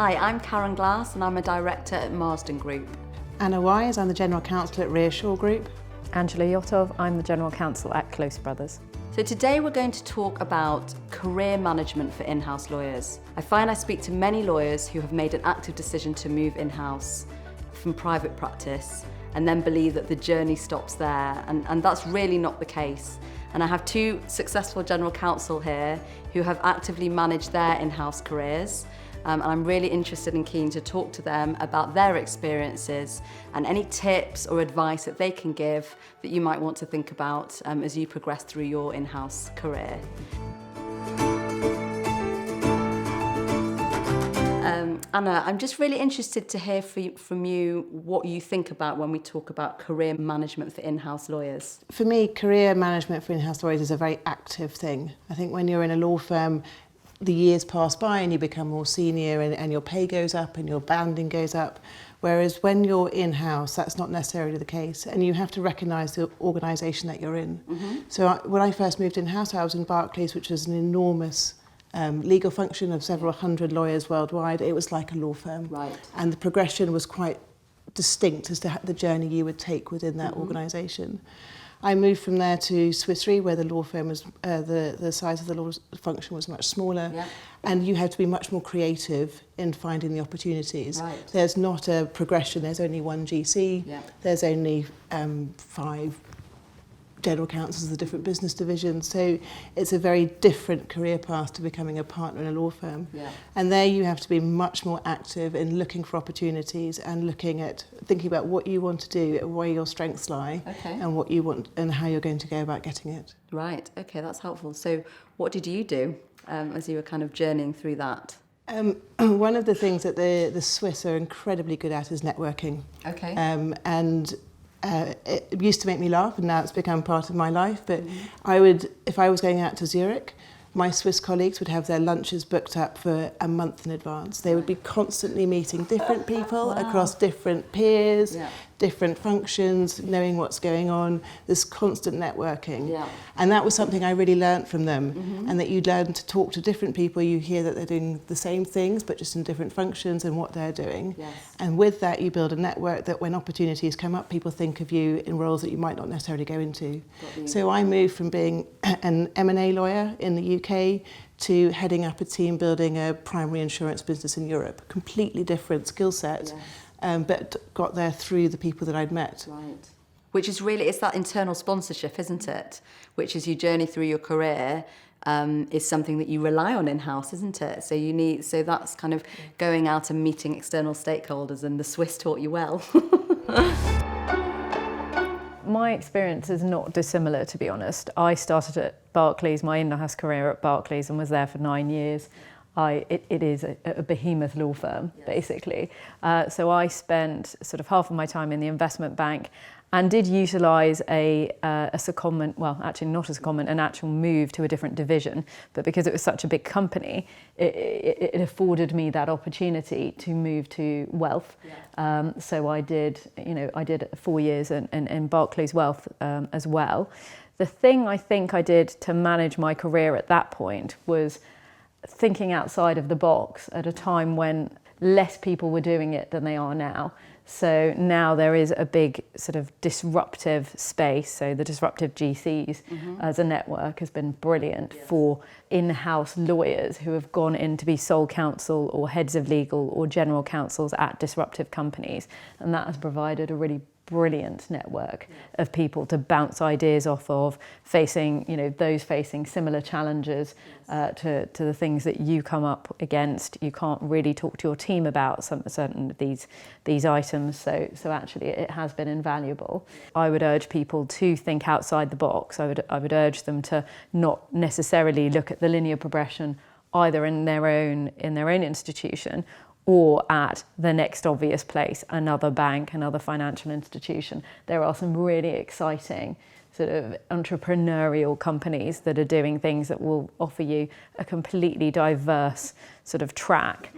Hi, I'm Karen Glass and I'm a director at Marsden Group. Anna Wise, I'm the General Counsel at Reassure Group. Angela Yotov, I'm the General Counsel at Close Brothers. So today we're going to talk about career management for in-house lawyers. I find I speak to many lawyers who have made an active decision to move in-house from private practice and then believe that the journey stops there, and that's really not the case. And I have two successful general counsel here who have actively managed their in-house careers. And I'm really interested and keen to talk to them about their experiences and any tips or advice that they can give that you might want to think about as you progress through your in-house career. Anna, I'm just really interested to hear from you what you think about when we talk about career management for in-house lawyers. For me, career management for in-house lawyers is a very active thing. I think when you're in a law firm, the years pass by and you become more senior and your pay goes up and your banding goes up. Whereas when you're in-house, that's not necessarily the case. And you have to recognise the organisation that you're in. Mm-hmm. So when I first moved in-house, I was in Barclays, which was an enormous legal function of several hundred lawyers worldwide. It was like a law firm. Right. And the progression was quite distinct as to the journey you would take within that organisation. I moved from there to Swiss Re, where the law firm was, the size of the law function was much smaller, and you had to be much more creative in finding the opportunities. Right. There's not a progression, there's only one GC, there's only 5 general counsels of the different business divisions, so it's a very different career path to becoming a partner in a law firm. And there you have to be much more active in looking for opportunities and thinking about what you want to do, where your strengths lie, and what you want and how you're going to go about getting it. Right, okay, that's helpful. So what did you do as you were kind of journeying through that? One of the things that the Swiss are incredibly good at is networking. It used to make me laugh, and now it's become part of my life. But if I was going out to Zurich, my Swiss colleagues would have their lunches booked up for a month in advance. They would be constantly meeting different people across different peers, different functions, knowing what's going on. There's constant networking. And that was something I really learnt from them, and that you learn to talk to different people. You hear that they're doing the same things, but just in different functions and what they're doing. And with that, you build a network that when opportunities come up, people think of you in roles that you might not necessarily go into. So I moved from being an M&A lawyer in the UK to heading up a team building a primary insurance business in Europe. Completely different skill set. But got there through the people that I'd met. Right. Which is really, it's that internal sponsorship, isn't it? Which as you journey through your career is something that you rely on in-house, isn't it? So that's kind of going out and meeting external stakeholders, and the Swiss taught you well. My experience is not dissimilar, to be honest. I started at Barclays, my in-house career at Barclays, and was there for 9 years. It is a behemoth law firm, basically. So I spent sort of half of my time in the investment bank and did utilise a secondment, well, actually not a secondment, an actual move to a different division. But because it was such a big company, it afforded me that opportunity to move to wealth. So I did 4 years in Barclays Wealth as well. The thing I think I did to manage my career at that point was thinking outside of the box at a time when less people were doing it than they are now. So now there is a big sort of disruptive space. So the disruptive GCs as a network has been brilliant for in-house lawyers who have gone in to be sole counsel or heads of legal or general counsels at disruptive companies. And that has provided a really brilliant network of people to bounce ideas off of, facing similar challenges to the things that you come up against. You can't really talk to your team about certain of these items, so actually it has been invaluable. I would urge people to think outside the box. I would urge them to not necessarily look at the linear progression either in their own institution or at the next obvious place, another bank, another financial institution. There are some really exciting sort of entrepreneurial companies that are doing things that will offer you a completely diverse sort of track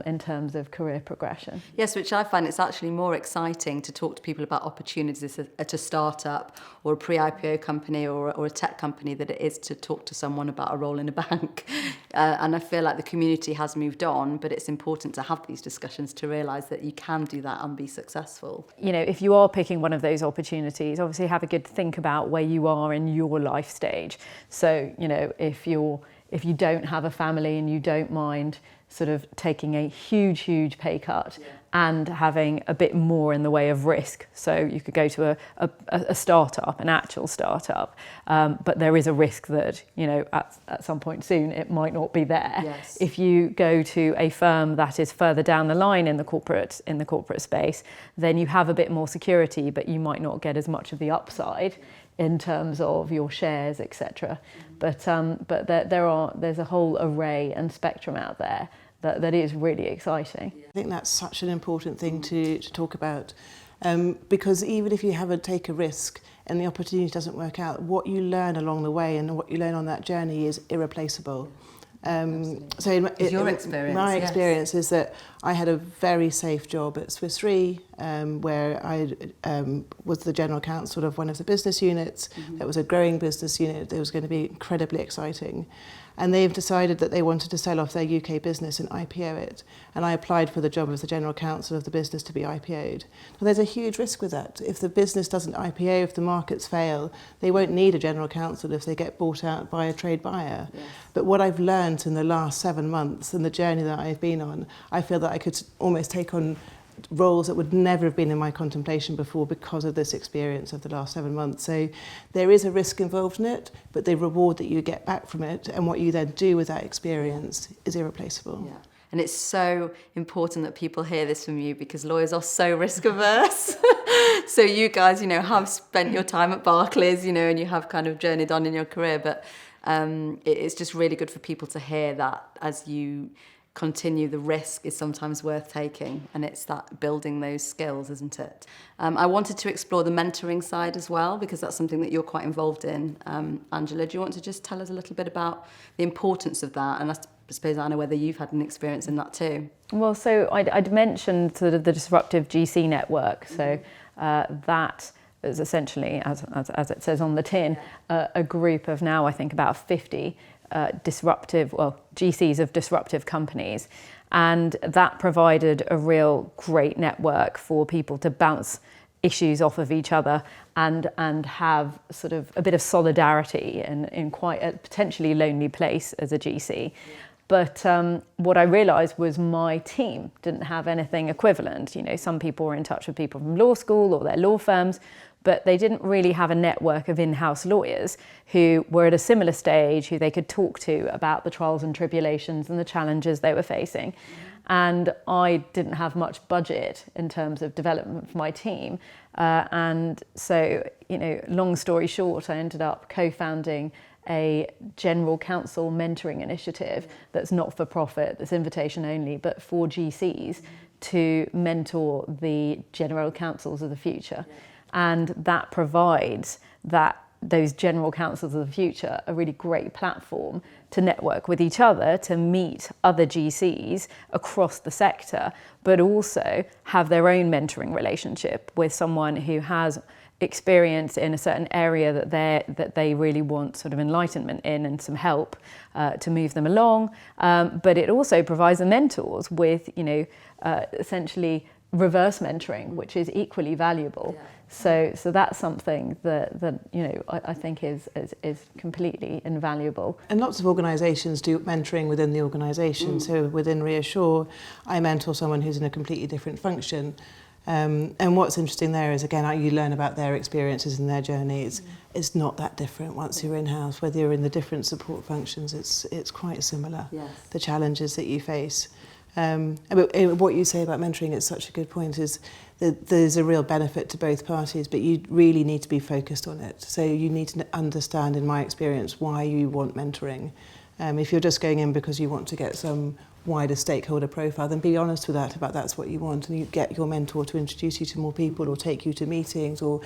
in terms of career progression. Yes, which I find it's actually more exciting to talk to people about opportunities at a startup or a pre-IPO company or a tech company than it is to talk to someone about a role in a bank. And I feel like the community has moved on, but it's important to have these discussions to realise that you can do that and be successful. You know, if you are picking one of those opportunities, obviously have a good think about where you are in your life stage. So, you know, if you don't have a family and you don't mind sort of taking a huge pay cut and having a bit more in the way of risk. So you could go to a startup, an actual startup, but there is a risk that, you know, at some point soon it might not be there. Yes. If you go to a firm that is further down the line in the corporate space, then you have a bit more security, but you might not get as much of the upside in terms of your shares, etc. But there's a whole array and spectrum out there that is really exciting. I think that's such an important thing to talk about, because even if you take a risk and the opportunity doesn't work out, what you learn along the way and what you learn on that journey is irreplaceable. So your experience? My yes. experience is that I had a very safe job at Swiss Re, where I was the General Counsel of one of the business units. That was a growing business unit that was going to be incredibly exciting. And they've decided that they wanted to sell off their UK business and IPO it. And I applied for the job as the General Counsel of the business to be IPO'd. Well, there's a huge risk with that. If the business doesn't IPO, if the markets fail, they won't need a General Counsel if they get bought out by a trade buyer. Yes. But what I've learned in the last 7 months and the journey that I've been on, I feel that I could almost take on roles that would never have been in my contemplation before because of this experience of the last 7 months. So there is a risk involved in it, but the reward that you get back from it and what you then do with that experience is irreplaceable. Yeah. And it's so important that people hear this from you because lawyers are so risk averse. So you guys, you know, have spent your time at Barclays, you know, and you have kind of journeyed on in your career, but it's just really good for people to hear that as you continue, the risk is sometimes worth taking, and it's that building those skills, isn't it? I wanted to explore the mentoring side as well, because that's something that you're quite involved in. Angela, do you want to just tell us a little bit about the importance of that? And I suppose, Anna, whether you've had an experience in that too. Well, so I'd mentioned sort of the disruptive GC network. So that is essentially, as it says on the tin, a group of now, I think, about 50 GCs of disruptive companies, and that provided a real great network for people to bounce issues off of each other and have sort of a bit of solidarity in quite a potentially lonely place as a GC. But what I realised was my team didn't have anything equivalent. You know, some people were in touch with people from law school or their law firms, but they didn't really have a network of in-house lawyers who were at a similar stage, who they could talk to about the trials and tribulations and the challenges they were facing. And I didn't have much budget in terms of development for my team. And so, you know, long story short, I ended up co-founding a General Counsel mentoring initiative that's not for profit, that's invitation only, but for GCs to mentor the General Counsels of the future. And that provides those General Counsels of the future a really great platform to network with each other, to meet other GCs across the sector, but also have their own mentoring relationship with someone who has experience in a certain area that they really want sort of enlightenment in and some help to move them along. But it also provides the mentors with, you know, essentially reverse mentoring, which is equally valuable. Yeah. So that's something that you know, I think is completely invaluable. And lots of organisations do mentoring within the organisation. So within Reassure, I mentor someone who's in a completely different function. And what's interesting there is, again, you learn about their experiences and their journeys. It's not that different once you're in-house. Whether you're in the different support functions, it's quite similar, yes. The challenges that you face. But what you say about mentoring is such a good point, is that there's a real benefit to both parties, but you really need to be focused on it. So you need to understand, in my experience, why you want mentoring. If you're just going in because you want to get some wider stakeholder profile, then be honest with that, about that's what you want, and you get your mentor to introduce you to more people or take you to meetings or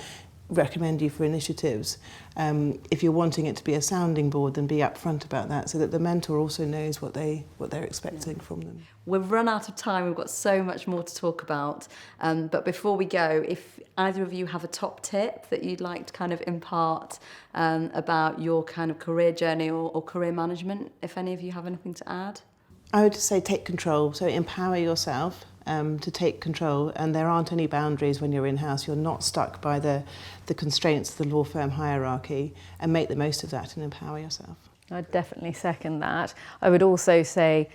recommend you for initiatives. If you're wanting it to be a sounding board, then be upfront about that so that the mentor also knows what they're expecting from them. We've run out of time, we've got so much more to talk about. But before we go, if either of you have a top tip that you'd like to kind of impart about your kind of career journey or career management, if any of you have anything to add? I would just say take control, so empower yourself to take control, and there aren't any boundaries when you're in-house. You're not stuck by the constraints of the law firm hierarchy, and make the most of that and empower yourself. I'd definitely second that. I would also say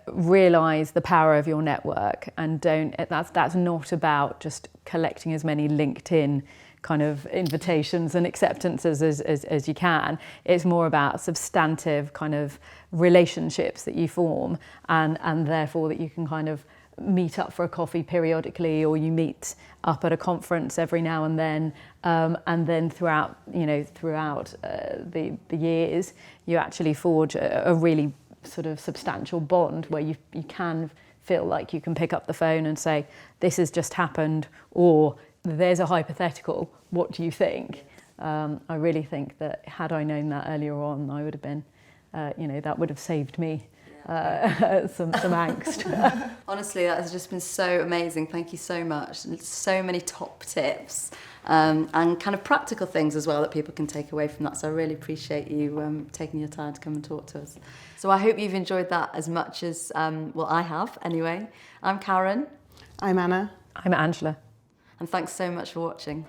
realise the power of your network, and that's not about just collecting as many LinkedIn kind of invitations and acceptances as you can. It's more about substantive kind of relationships that you form, and therefore that you can kind of meet up for a coffee periodically, or you meet up at a conference every now and then throughout the years you actually forge a really sort of substantial bond where you can feel like you can pick up the phone and say, this has just happened, or there's a hypothetical, what do you think? I really think that had I known that earlier on, I would have been, that would have saved me some angst. Honestly, that has just been so amazing. Thank you so much. So many top tips and kind of practical things as well that people can take away from that. So I really appreciate you taking your time to come and talk to us. So I hope you've enjoyed that as much as, I have anyway. I'm Karen. I'm Anna. I'm Angela. And thanks so much for watching.